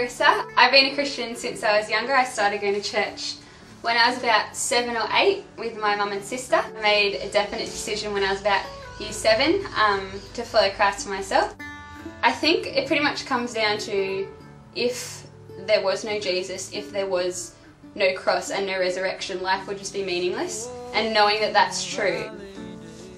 Marissa. I've been a Christian since I was younger. I started going to church when I was about 7 or 8 with my mum and sister. I made a definite decision when I was about year 7 to follow Christ for myself. I think it pretty much comes down to, if there was no Jesus, if there was no cross and no resurrection, life would just be meaningless. And knowing that that's true,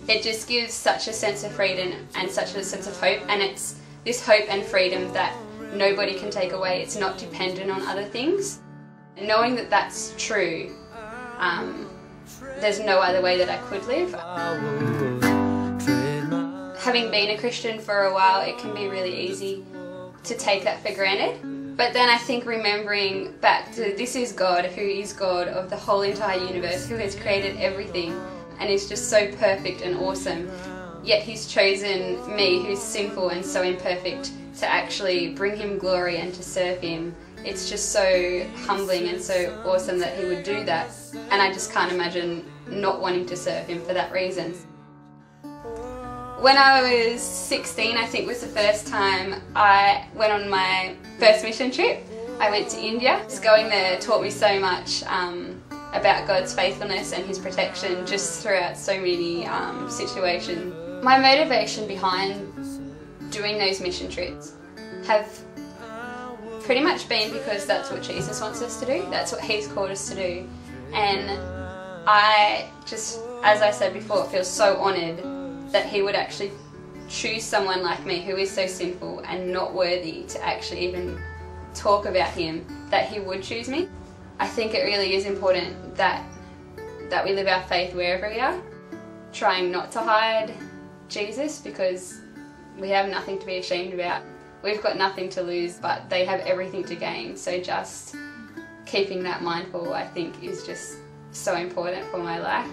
it just gives such a sense of freedom and such a sense of hope, and it's this hope and freedom that nobody can take away. It's not dependent on other things. And knowing that that's true, there's no other way that I could live. Having been a Christian for a while, it can be really easy to take that for granted. But then I think remembering back to, this is God, who is God of the whole entire universe, who has created everything and is just so perfect and awesome. Yet He's chosen me, who's sinful and so imperfect, to actually bring Him glory and to serve Him. It's just so humbling and so awesome that He would do that. And I just can't imagine not wanting to serve Him for that reason. When I was 16, I think was the first time I went on my first mission trip. I went to India. Just going there taught me so much about God's faithfulness and His protection just throughout so many situations. My motivation behind doing those mission trips have pretty much been because that's what Jesus wants us to do. That's what He's called us to do. And I just, as I said before, feel so honoured that He would actually choose someone like me who is so sinful and not worthy to actually even talk about Him, that He would choose me. I think it really is important that we live our faith wherever we are, trying not to hide Jesus, because we have nothing to be ashamed about. We've got nothing to lose, but they have everything to gain. So just keeping that mindful, I think, is just so important for my life.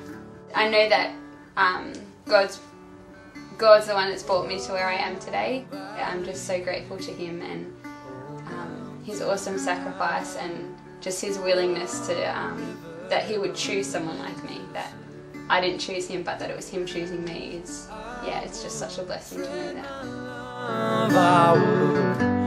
I know that God's the one that's brought me to where I am today. I'm just so grateful to Him and His awesome sacrifice, and just His willingness to that He would choose someone like me, that I didn't choose Him but that it was Him choosing me. It's just such a blessing to know that.